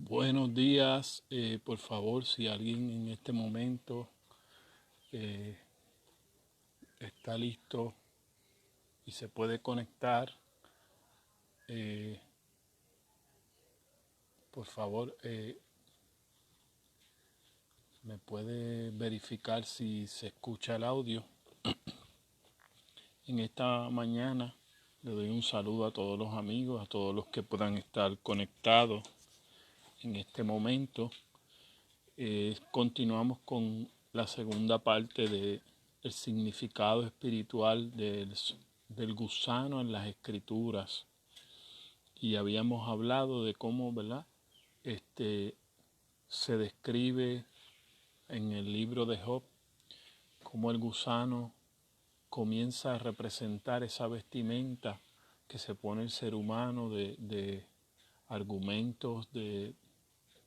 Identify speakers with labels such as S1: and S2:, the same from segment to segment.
S1: Buenos días, por favor, si alguien en este momento eh, está listo y se puede conectar, eh, por favor, me puede verificar si se escucha el audio. En esta mañana le doy un saludo a todos los amigos, a todos los que puedan estar conectados en este momento. Continuamos con la segunda parte de el significado espiritual del gusano en las escrituras, y habíamos hablado de cómo, ¿verdad? Se describe en el libro de Job cómo el gusano comienza a representar esa vestimenta que se pone el ser humano de argumentos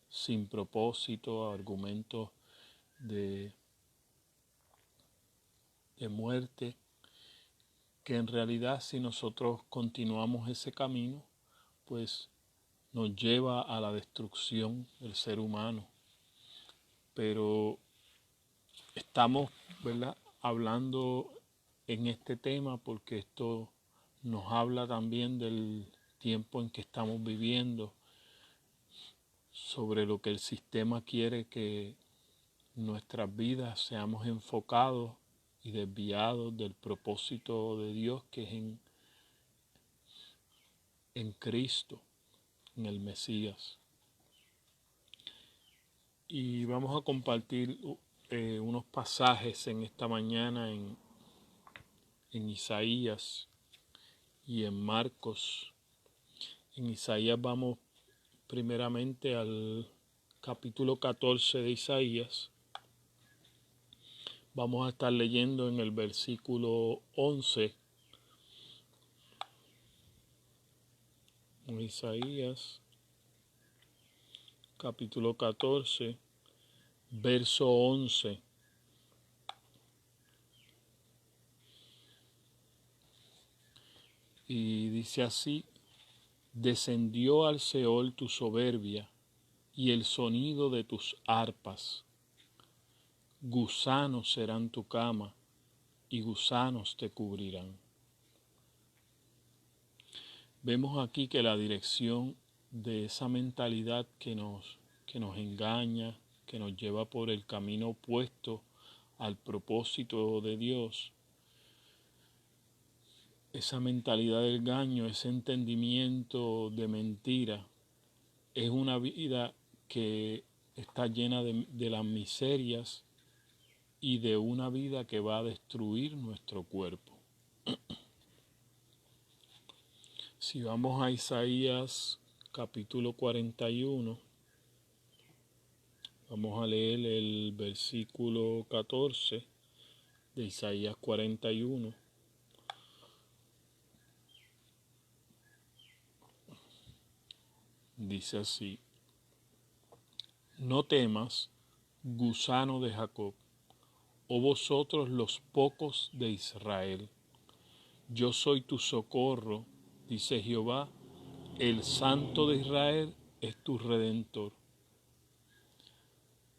S1: sin propósito, argumentos de, de muerte, que en realidad, si nosotros continuamos ese camino, pues nos lleva a la destrucción del ser humano. Pero estamos, ¿verdad?, hablando en este tema porque esto nos habla también del tiempo en que estamos viviendo, sobre lo que el sistema quiere que nuestras vidas seamos enfocados y desviados del propósito de Dios, que es en Cristo, en el Mesías. Y vamos a compartir unos pasajes en esta mañana en Isaías y en Marcos. En Isaías vamos primeramente al capítulo 14 de Isaías. Vamos a estar leyendo en el versículo 11. En Isaías, capítulo 14, verso 11. Y dice así: descendió al Seol tu soberbia y el sonido de tus arpas. Gusanos serán tu cama y gusanos te cubrirán. Vemos aquí que la dirección de esa mentalidad que nos engaña, que nos lleva por el camino opuesto al propósito de Dios, esa mentalidad del engaño, ese entendimiento de mentira, es una vida que está llena de las miserias y de una vida que va a destruir nuestro cuerpo. Si vamos a Isaías capítulo 41, vamos a leer el versículo 14 de Isaías 41. Dice así: no temas, gusano de Jacob, oh vosotros los pocos de Israel. Yo soy tu socorro, dice Jehová, el Santo de Israel es tu Redentor.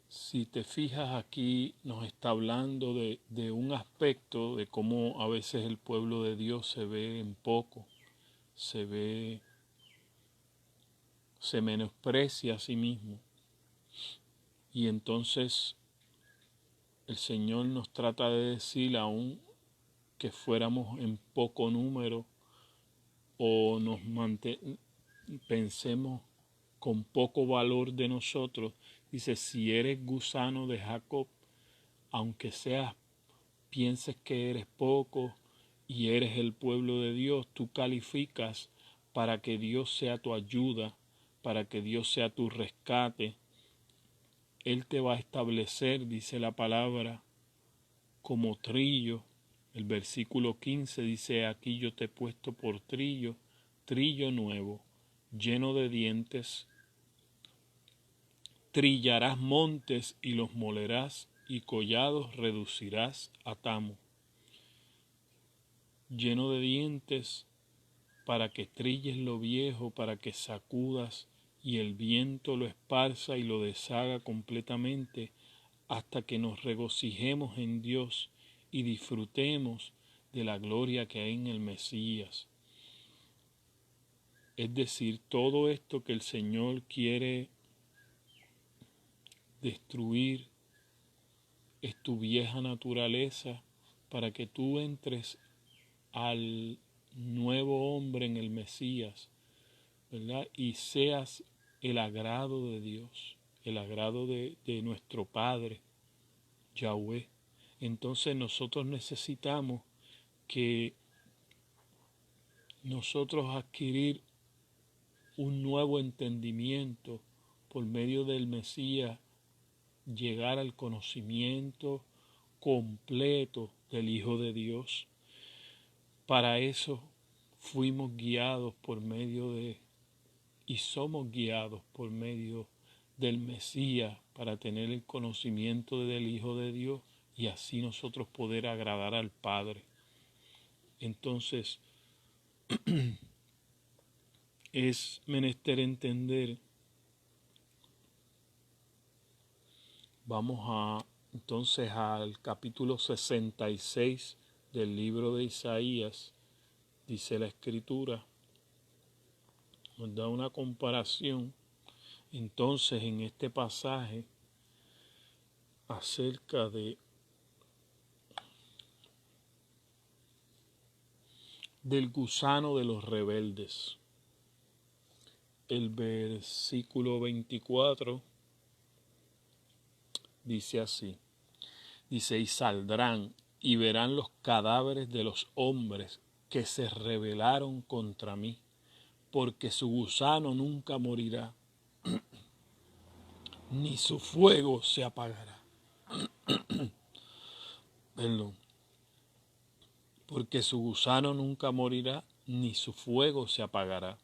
S1: Si te fijas, aquí nos está hablando de un aspecto de cómo a veces el pueblo de Dios se ve en poco, se menosprecia a sí mismo. Y entonces el Señor nos trata de decir, aún que fuéramos en poco número o pensemos con poco valor de nosotros, dice: si eres gusano de Jacob, aunque pienses que eres poco y eres el pueblo de Dios, tú calificas para que Dios sea tu ayuda, para que Dios sea tu rescate. Él te va a establecer, dice la palabra, como trillo. El versículo 15 dice: aquí yo te he puesto por trillo, trillo nuevo, lleno de dientes. Trillarás montes y los molerás, y collados reducirás a tamo. Lleno de dientes, para que trilles lo viejo, para que sacudas y el viento lo esparza y lo deshaga completamente hasta que nos regocijemos en Dios y disfrutemos de la gloria que hay en el Mesías. Es decir, todo esto que el Señor quiere destruir es tu vieja naturaleza para que tú entres al nuevo hombre en el Mesías, ¿verdad? Y seas el agrado de Dios, el agrado de nuestro Padre, Yahweh. Entonces nosotros necesitamos que nosotros adquirir un nuevo entendimiento por medio del Mesías, llegar al conocimiento completo del Hijo de Dios. Para eso fuimos guiados por medio de, y somos guiados por medio del Mesías para tener el conocimiento del Hijo de Dios y así nosotros poder agradar al Padre. Entonces, es menester entender. Vamos entonces al capítulo 66 del libro de Isaías. Dice la Escritura, nos da una comparación entonces en este pasaje acerca del gusano de los rebeldes. El versículo 24 dice así, dice, y saldrán y verán los cadáveres de los hombres que se rebelaron contra mí, porque su gusano nunca morirá, ni su fuego se apagará. Perdón. Porque su gusano nunca morirá, ni su fuego se apagará,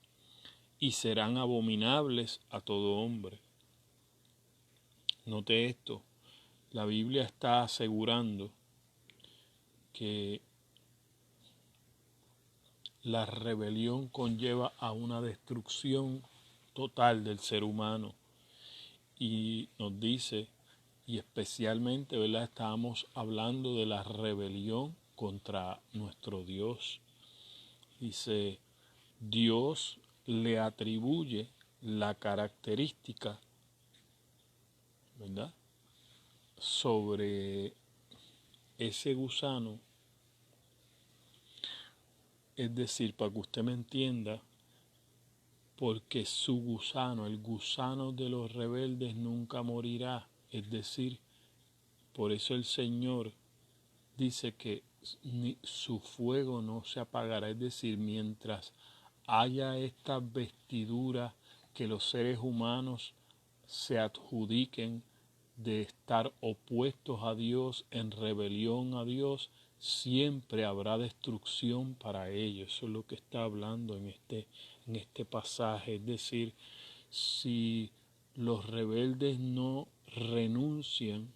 S1: y serán abominables a todo hombre. Note esto, la Biblia está asegurando que la rebelión conlleva a una destrucción total del ser humano. Y nos dice, y especialmente, ¿verdad?, estábamos hablando de la rebelión contra nuestro Dios. Dice, Dios le atribuye la característica, ¿verdad?, sobre ese gusano. Es decir, para que usted me entienda, porque su gusano, el gusano de los rebeldes nunca morirá. Es decir, por eso el Señor dice que su fuego no se apagará. Es decir, mientras haya esta vestidura que los seres humanos se adjudiquen de estar opuestos a Dios, en rebelión a Dios, siempre habrá destrucción para ellos. Eso es lo que está hablando en este pasaje. Es decir, si los rebeldes no renuncian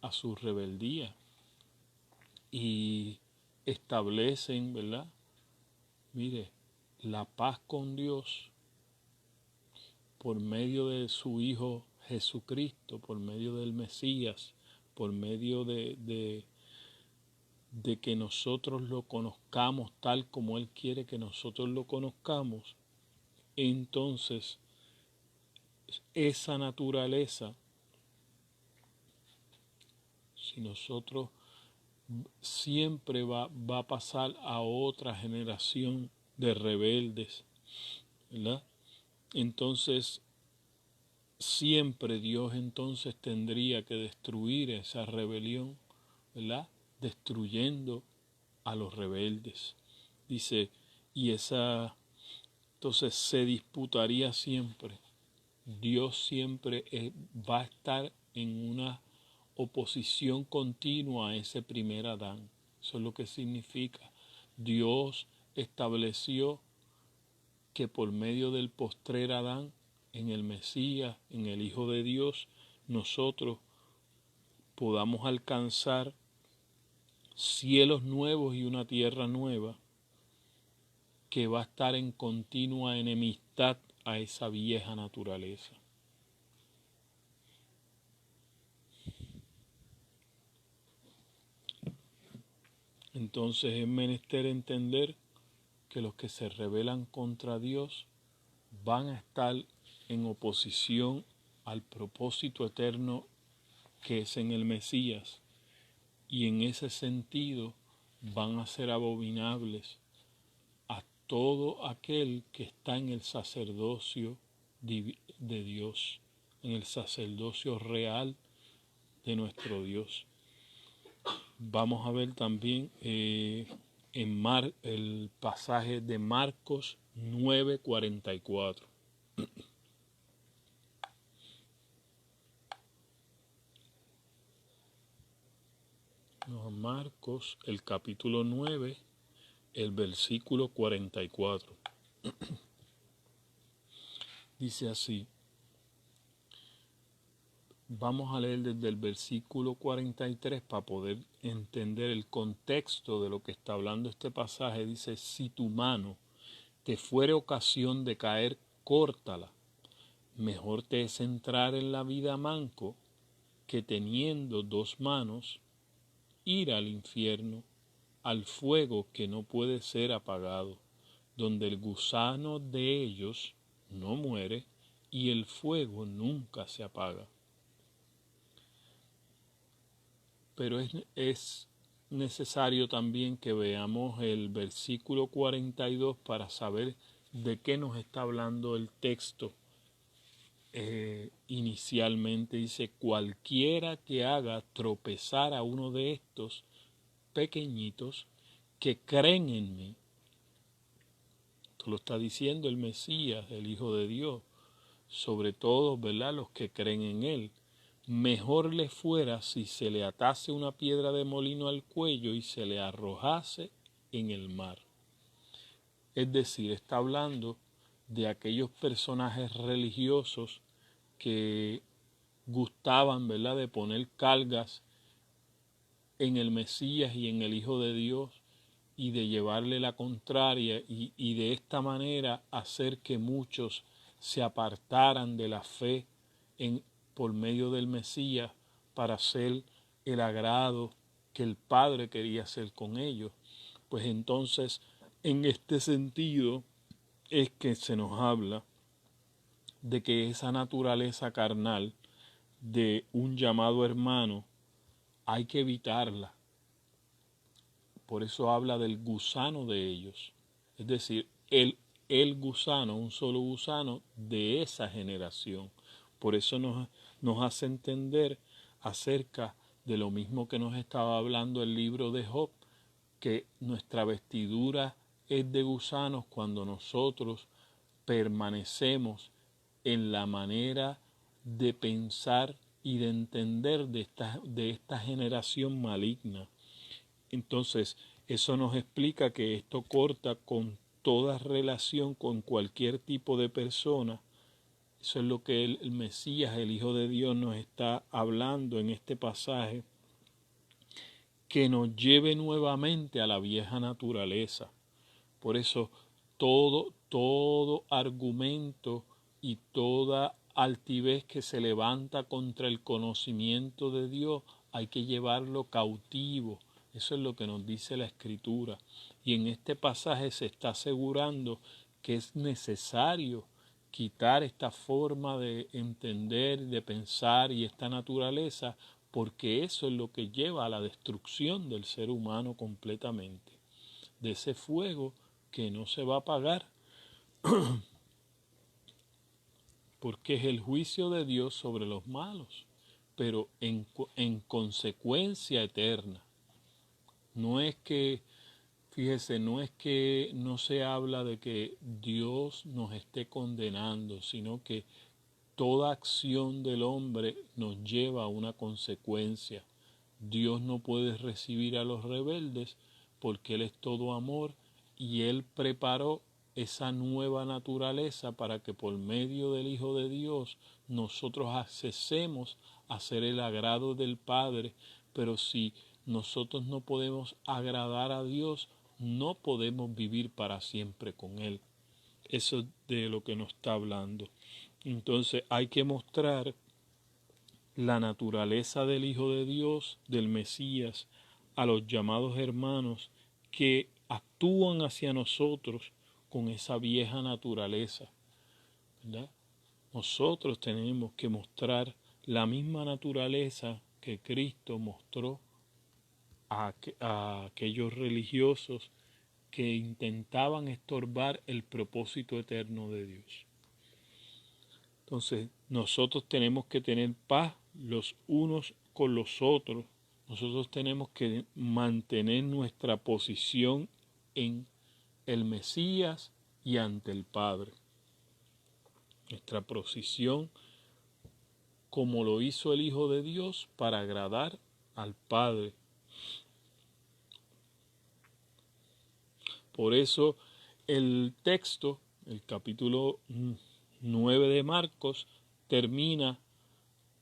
S1: a su rebeldía y establecen, ¿verdad?, mire, la paz con Dios por medio de su Hijo Jesucristo, por medio del Mesías, por medio de que nosotros lo conozcamos tal como Él quiere que nosotros lo conozcamos, entonces esa naturaleza, si nosotros siempre va a pasar a otra generación de rebeldes, ¿verdad? Entonces siempre Dios entonces tendría que destruir esa rebelión, ¿verdad?, destruyendo a los rebeldes. Dice, y entonces se disputaría siempre. Dios siempre va a estar en una oposición continua a ese primer Adán. Eso es lo que significa. Dios estableció que por medio del postrer Adán, en el Mesías, en el Hijo de Dios, nosotros podamos alcanzar cielos nuevos y una tierra nueva que va a estar en continua enemistad a esa vieja naturaleza. Entonces es menester entender que los que se rebelan contra Dios van a estar en oposición al propósito eterno que es en el Mesías, y en ese sentido van a ser abominables a todo aquel que está en el sacerdocio de Dios, en el sacerdocio real de nuestro Dios. Vamos a ver también el pasaje de Marcos 9:44. Marcos, el capítulo 9, el versículo 44. Dice así. Vamos a leer desde el versículo 43 para poder entender el contexto de lo que está hablando este pasaje. Dice, si tu mano te fuere ocasión de caer, córtala. Mejor te es entrar en la vida manco que teniendo dos manos ir al infierno, al fuego que no puede ser apagado, donde el gusano de ellos no muere y el fuego nunca se apaga. Pero es necesario también que veamos el versículo 42 para saber de qué nos está hablando el texto. Inicialmente dice, cualquiera que haga tropezar a uno de estos pequeñitos que creen en mí. Esto lo está diciendo el Mesías, el Hijo de Dios, sobre todo, ¿verdad?, los que creen en él. Mejor le fuera si se le atase una piedra de molino al cuello y se le arrojase en el mar. Es decir, está hablando de aquellos personajes religiosos que gustaban, ¿verdad?, de poner cargas en el Mesías y en el Hijo de Dios y de llevarle la contraria y de esta manera hacer que muchos se apartaran de la fe por medio del Mesías para hacer el agrado que el Padre quería hacer con ellos. Pues entonces, en este sentido es que se nos habla de que esa naturaleza carnal de un llamado hermano hay que evitarla. Por eso habla del gusano de ellos. Es decir, el gusano, un solo gusano de esa generación. Por eso nos hace entender acerca de lo mismo que nos estaba hablando el libro de Job, que nuestra vestidura es de gusanos cuando nosotros permanecemos en la manera de pensar y de entender de esta generación maligna. Entonces, eso nos explica que esto corta con toda relación con cualquier tipo de persona. Eso es lo que el Mesías, el Hijo de Dios, nos está hablando en este pasaje, que nos lleve nuevamente a la vieja naturaleza. Por eso todo argumento y toda altivez que se levanta contra el conocimiento de Dios hay que llevarlo cautivo. Eso es lo que nos dice la Escritura. Y en este pasaje se está asegurando que es necesario quitar esta forma de entender, de pensar y esta naturaleza, porque eso es lo que lleva a la destrucción del ser humano completamente, de ese fuego que no se va a apagar, porque es el juicio de Dios sobre los malos, pero en consecuencia eterna. No es que, fíjese, no es que no se habla de que Dios nos esté condenando, sino que toda acción del hombre nos lleva a una consecuencia. Dios no puede recibir a los rebeldes porque Él es todo amor y Él preparó esa nueva naturaleza para que por medio del Hijo de Dios nosotros accesemos a ser el agrado del Padre. Pero si nosotros no podemos agradar a Dios, no podemos vivir para siempre con Él. eso es de lo que nos está hablando. Entonces hay que mostrar la naturaleza del Hijo de Dios, del Mesías, a los llamados hermanos que actúan hacia nosotros con esa vieja naturaleza, ¿verdad? Nosotros tenemos que mostrar la misma naturaleza que Cristo mostró a aquellos religiosos que intentaban estorbar el propósito eterno de Dios. Entonces, nosotros tenemos que tener paz los unos con los otros. Nosotros tenemos que mantener nuestra posición en el Mesías y ante el Padre. Nuestra posición como lo hizo el Hijo de Dios para agradar al Padre. Por eso el texto, el capítulo 9 de Marcos, termina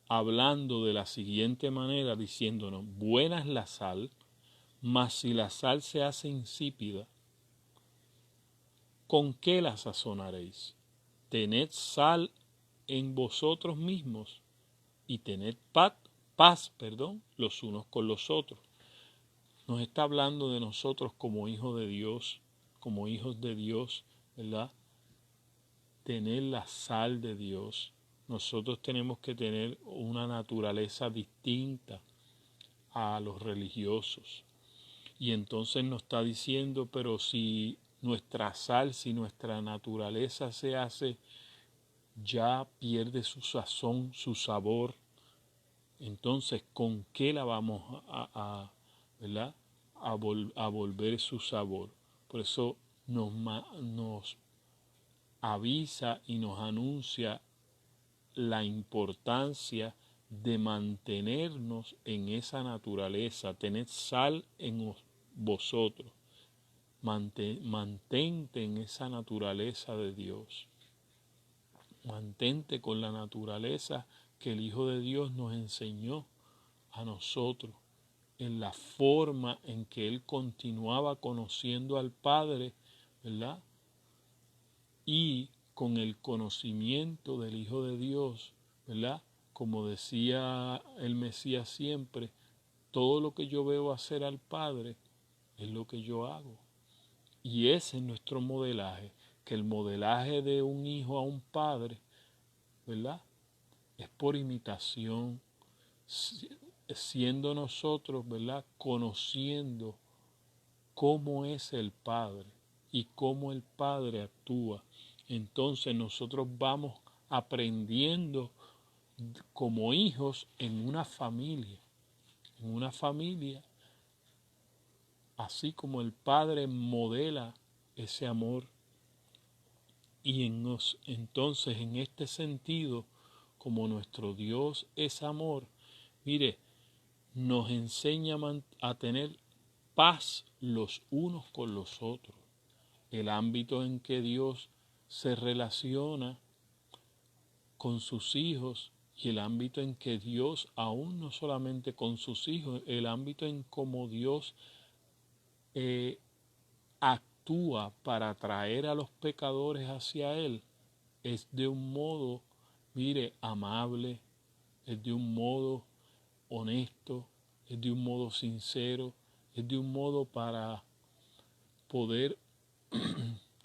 S1: hablando de la siguiente manera, diciéndonos: buena es la sal, mas si la sal se hace insípida, ¿con qué la sazonaréis? Tened sal en vosotros mismos y tened paz, los unos con los otros. Nos está hablando de nosotros como hijos de Dios, ¿verdad? Tener la sal de Dios. Nosotros tenemos que tener una naturaleza distinta a los religiosos. Y entonces nos está diciendo, pero si nuestra sal, si nuestra naturaleza se hace, ya pierde su sazón, su sabor, entonces ¿con qué la vamos ¿verdad? a volver su sabor? Por eso nos avisa y nos anuncia la importancia de mantenernos en esa naturaleza, tener sal en vosotros, mantente en esa naturaleza de Dios, mantente con la naturaleza que el Hijo de Dios nos enseñó a nosotros, en la forma en que Él continuaba conociendo al Padre, ¿verdad? Y con el conocimiento del Hijo de Dios, ¿verdad? Como decía el Mesías siempre, todo lo que yo veo hacer al Padre es lo que yo hago. Y ese es nuestro modelaje, que el modelaje de un hijo a un padre, ¿verdad? Es por imitación, siendo nosotros, ¿verdad? Conociendo cómo es el Padre y cómo el Padre actúa. Entonces nosotros vamos aprendiendo como hijos en una familia, así como el Padre modela ese amor. Y entonces en este sentido, como nuestro Dios es amor, mire, nos enseña a tener paz los unos con los otros. El ámbito en que Dios se relaciona con sus hijos y el ámbito en que Dios, aún no solamente con sus hijos, el ámbito en cómo Dios actúa para atraer a los pecadores hacia Él, es de un modo, mire, amable, es de un modo honesto, es de un modo sincero, es de un modo para poder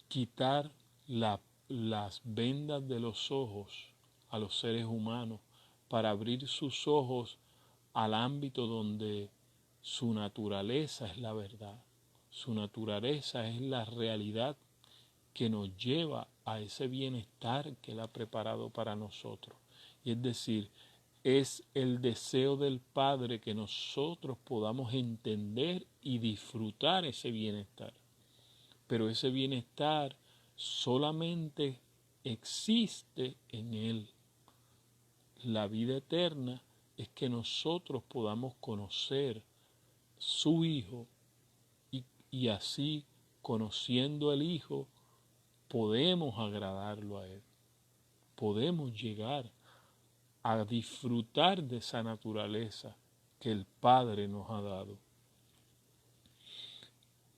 S1: quitar las vendas de los ojos a los seres humanos, para abrir sus ojos al ámbito donde su naturaleza es la verdad, su naturaleza es la realidad que nos lleva a ese bienestar que Él ha preparado para nosotros. Y es decir, es el deseo del Padre que nosotros podamos entender y disfrutar ese bienestar. Pero ese bienestar solamente existe en Él. La vida eterna es que nosotros podamos conocer su Hijo y así, conociendo al Hijo, podemos agradarlo a Él. Podemos llegar a disfrutar de esa naturaleza que el Padre nos ha dado.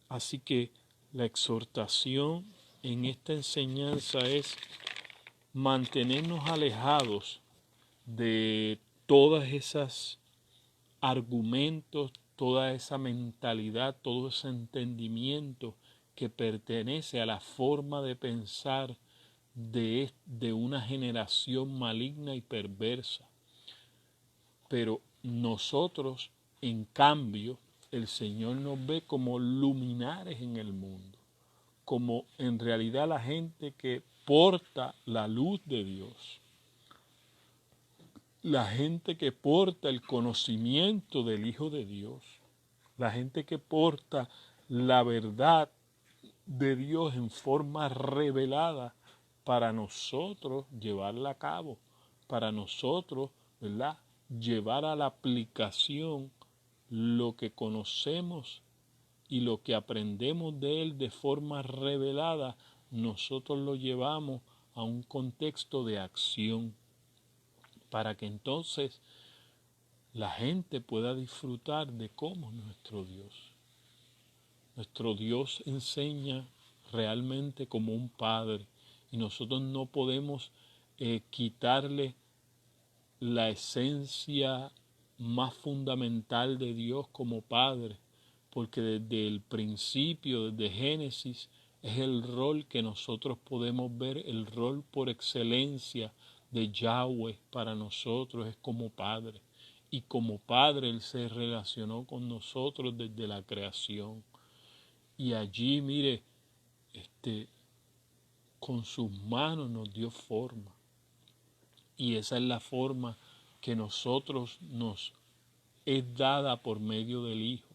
S1: Así que la exhortación en esta enseñanza es mantenernos alejados de todas esas argumentos, toda esa mentalidad, todo ese entendimiento que pertenece a la forma de pensar de una generación maligna y perversa. Pero nosotros, en cambio, el Señor nos ve como luminares en el mundo, como en realidad la gente que porta la luz de Dios, la gente que porta el conocimiento del Hijo de Dios, la gente que porta la verdad de Dios en forma revelada para nosotros llevarla a cabo, para nosotros, ¿verdad?, llevar a la aplicación lo que conocemos y lo que aprendemos de Él de forma revelada, nosotros lo llevamos a un contexto de acción, para que entonces la gente pueda disfrutar de cómo nuestro Dios. Nuestro Dios enseña realmente como un padre y nosotros no podemos quitarle la esencia más fundamental de Dios como padre, porque desde el principio, desde Génesis, es el rol que nosotros podemos ver, el rol por excelencia de Yahweh para nosotros es como padre. Y como padre Él se relacionó con nosotros desde la creación. Y allí, mire, con sus manos nos dio forma. Y esa es la forma que nosotros nos es dada por medio del Hijo.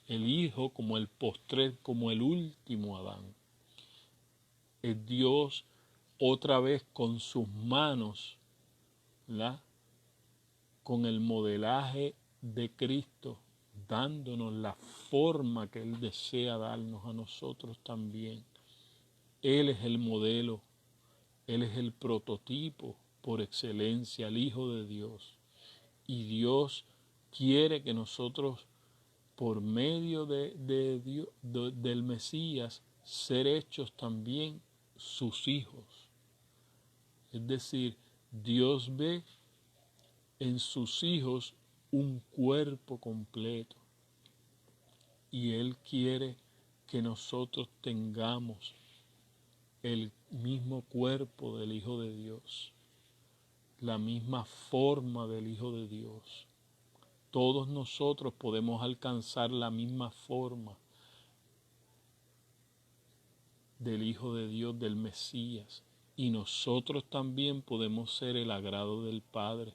S1: El Hijo como el postrer, como el último Adán. Es Dios otra vez con sus manos, ¿verdad?, con el modelaje de Cristo, dándonos la forma que Él desea darnos a nosotros también. Él es el modelo, Él es el prototipo por excelencia, el Hijo de Dios. Y Dios quiere que nosotros, por medio del Mesías, ser hechos también sus hijos. Es decir, Dios ve en sus hijos un cuerpo completo y Él quiere que nosotros tengamos el mismo cuerpo del Hijo de Dios, la misma forma del Hijo de Dios. Todos nosotros podemos alcanzar la misma forma del Hijo de Dios, del Mesías, y nosotros también podemos ser el agrado del Padre.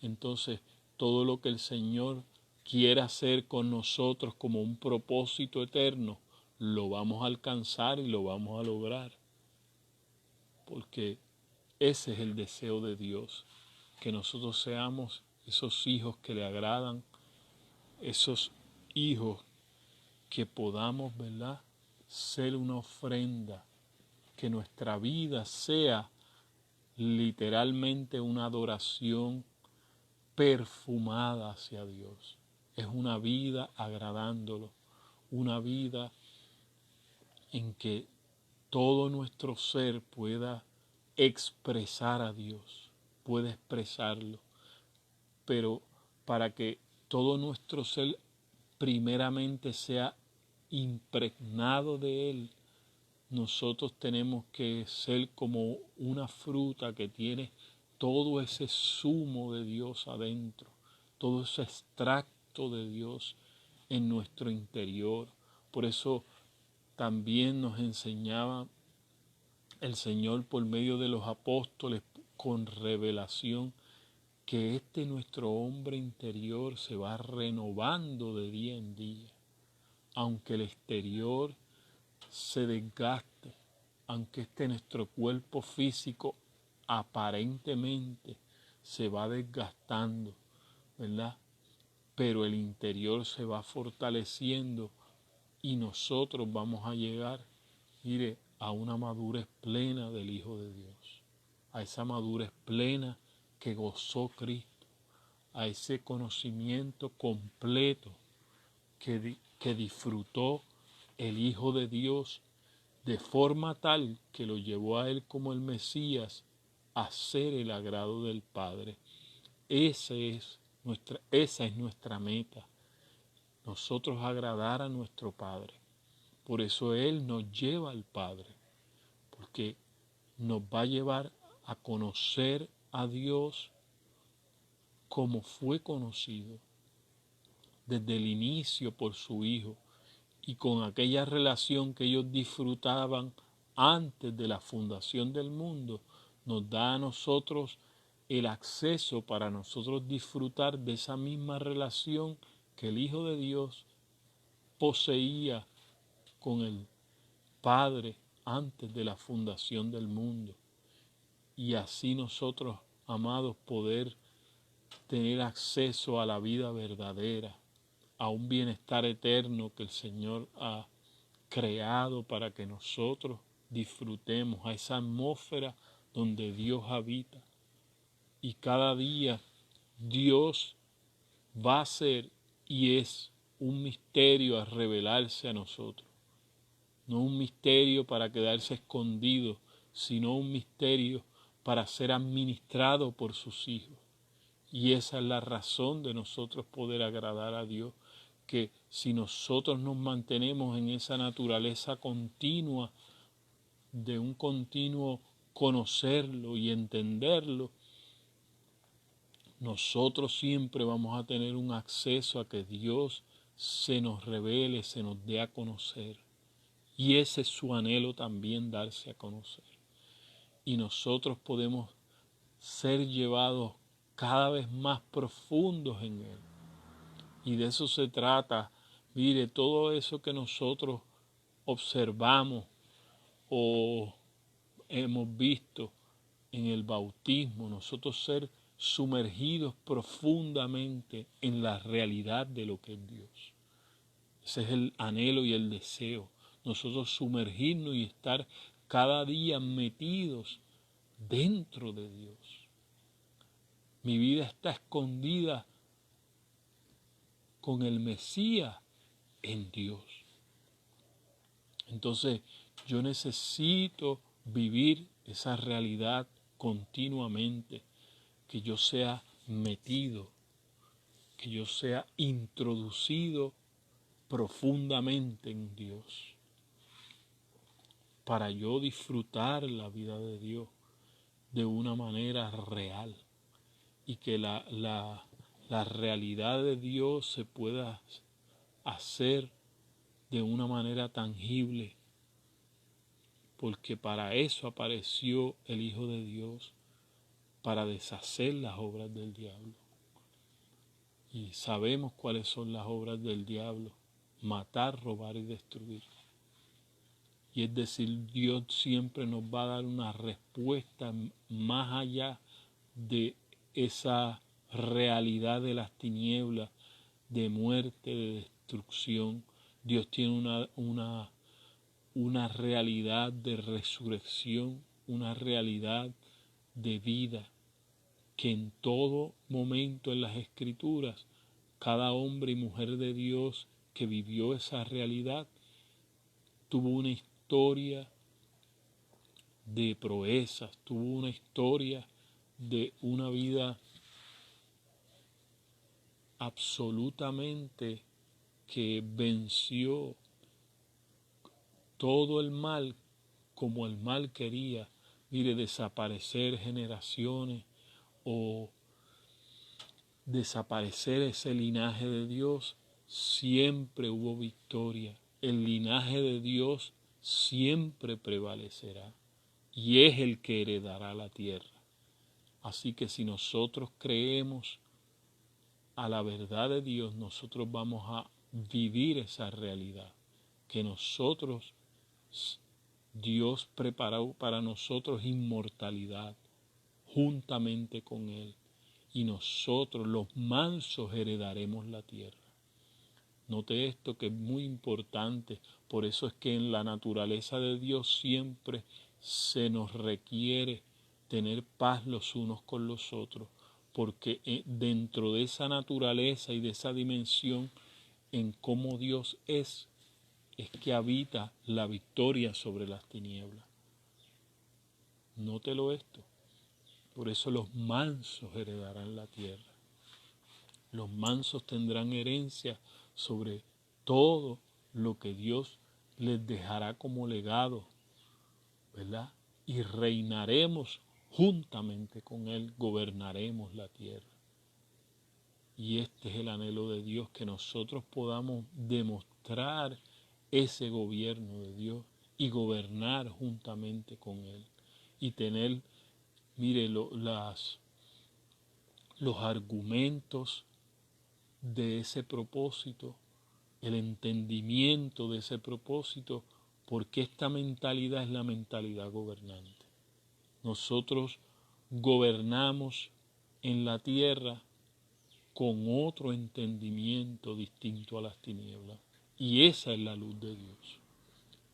S1: Entonces, todo lo que el Señor quiera hacer con nosotros como un propósito eterno, lo vamos a alcanzar y lo vamos a lograr. Porque ese es el deseo de Dios, que nosotros seamos esos hijos que le agradan, esos hijos que podamos, ¿verdad?, ser una ofrenda, que nuestra vida sea literalmente una adoración perfumada hacia Dios. Es una vida agradándolo, una vida en que todo nuestro ser pueda expresar a Dios, pueda expresarlo, pero para que todo nuestro ser primeramente sea impregnado de Él, nosotros tenemos que ser como una fruta que tiene todo ese zumo de Dios adentro, todo ese extracto de Dios en nuestro interior. Por eso también nos enseñaba el Señor por medio de los apóstoles con revelación que nuestro hombre interior se va renovando de día en día, aunque el exterior se desgaste, aunque nuestro cuerpo físico aparentemente se va desgastando, ¿verdad? Pero el interior se va fortaleciendo y nosotros vamos a llegar, mire, a una madurez plena del Hijo de Dios, a esa madurez plena que gozó Cristo, a ese conocimiento completo que disfrutó el Hijo de Dios de forma tal que lo llevó a él como el Mesías a hacer el agrado del Padre. Esa es nuestra meta, nosotros agradar a nuestro Padre. Por eso Él nos lleva al Padre, porque nos va a llevar a conocer a Dios como fue conocido desde el inicio por su Hijo y con aquella relación que ellos disfrutaban antes de la fundación del mundo, nos da a nosotros el acceso para nosotros disfrutar de esa misma relación que el Hijo de Dios poseía con el Padre antes de la fundación del mundo. Y así nosotros, amados, poder tener acceso a la vida verdadera, a un bienestar eterno que el Señor ha creado para que nosotros disfrutemos, a esa atmósfera donde Dios habita. Y cada día Dios va a ser y es un misterio a revelarse a nosotros. No un misterio para quedarse escondido, sino un misterio para ser administrado por sus hijos. Y esa es la razón de nosotros poder agradar a Dios, que si nosotros nos mantenemos en esa naturaleza continua, de un continuo conocerlo y entenderlo, nosotros siempre vamos a tener un acceso a que Dios se nos revele, se nos dé a conocer. Y ese es su anhelo también, darse a conocer. Y nosotros podemos ser llevados cada vez más profundos en Él. Y de eso se trata. Mire, todo eso que nosotros observamos o hemos visto en el bautismo, nosotros ser sumergidos profundamente en la realidad de lo que es Dios. Ese es el anhelo y el deseo. Nosotros sumergirnos y estar cada día metidos dentro de Dios. Mi vida está escondida con el Mesías en Dios. Entonces yo necesito vivir esa realidad continuamente, que yo sea metido, que yo sea introducido profundamente en Dios, para yo disfrutar la vida de Dios de una manera real y que la realidad de Dios se pueda hacer de una manera tangible, porque para eso apareció el Hijo de Dios, para deshacer las obras del diablo. Y sabemos cuáles son las obras del diablo: matar, robar y destruir. Y es decir, Dios siempre nos va a dar una respuesta más allá de esa realidad de las tinieblas, de muerte, de destrucción. Dios tiene una realidad de resurrección, una realidad de vida, que en todo momento en las Escrituras, cada hombre y mujer de Dios que vivió esa realidad tuvo una historia de proezas, tuvo una historia de una vida absolutamente que venció todo el mal como el mal quería. Mire, desaparecer generaciones o desaparecer ese linaje de Dios, siempre hubo victoria. El linaje de Dios siempre prevalecerá y es el que heredará la tierra. Así que si nosotros creemos a la verdad de Dios, nosotros vamos a vivir esa realidad que nosotros, Dios preparó para nosotros inmortalidad juntamente con Él, y nosotros los mansos heredaremos la tierra. Note esto, que es muy importante. Por eso es que en la naturaleza de Dios siempre se nos requiere tener paz los unos con los otros, porque dentro de esa naturaleza y de esa dimensión en cómo Dios es, es que habita la victoria sobre las tinieblas. Nótelo esto. Por eso los mansos heredarán la tierra. Los mansos tendrán herencia sobre todo lo que Dios les dejará como legado, ¿verdad? Y reinaremos juntamente con Él, gobernaremos la tierra. Y este es el anhelo de Dios, que nosotros podamos demostrar ese gobierno de Dios y gobernar juntamente con Él. Y tener, mire, los argumentos de ese propósito, el entendimiento de ese propósito, porque esta mentalidad es la mentalidad gobernante. Nosotros gobernamos en la tierra con otro entendimiento distinto a las tinieblas. Y esa es la luz de Dios.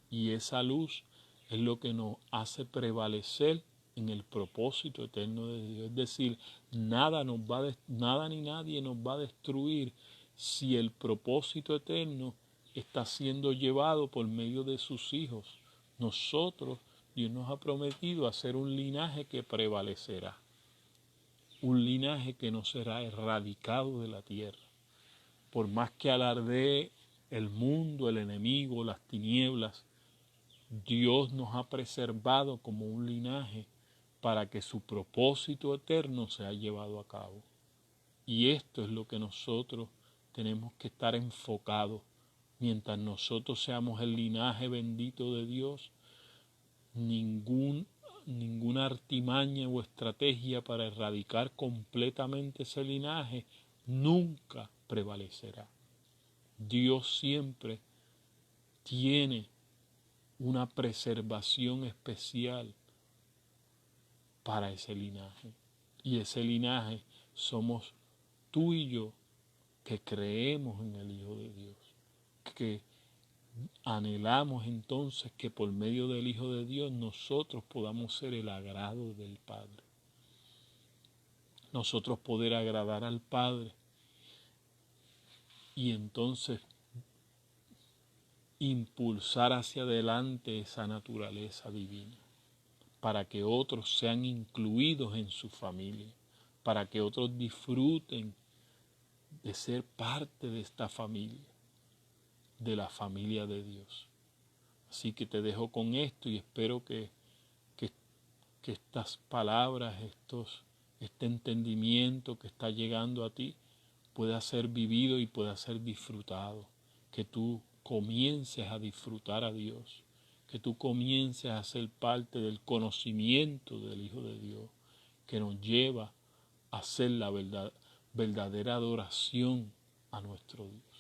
S1: Y esa luz es lo que nos hace prevalecer en el propósito eterno de Dios. Es decir, nada ni nadie nos va a destruir si el propósito eterno está siendo llevado por medio de sus hijos. Nosotros, Dios nos ha prometido hacer un linaje que prevalecerá. Un linaje que no será erradicado de la tierra. Por más que alardee el mundo, el enemigo, las tinieblas, Dios nos ha preservado como un linaje para que su propósito eterno sea llevado a cabo. Y esto es lo que nosotros tenemos que estar enfocados. Mientras nosotros seamos el linaje bendito de Dios, ninguna artimaña o estrategia para erradicar completamente ese linaje nunca prevalecerá. Dios siempre tiene una preservación especial para ese linaje. Y ese linaje somos tú y yo, que creemos en el Hijo de Dios, que anhelamos entonces que por medio del Hijo de Dios nosotros podamos ser el agrado del Padre. Nosotros poder agradar al Padre y entonces impulsar hacia adelante esa naturaleza divina, para que otros sean incluidos en su familia, para que otros disfruten de ser parte de esta familia, de la familia de Dios. Así que te dejo con esto y espero que estas palabras, este entendimiento que está llegando a ti pueda ser vivido y pueda ser disfrutado. Que tú comiences a disfrutar a Dios, que tú comiences a ser parte del conocimiento del Hijo de Dios, que nos lleva a hacer la verdadera adoración a nuestro Dios.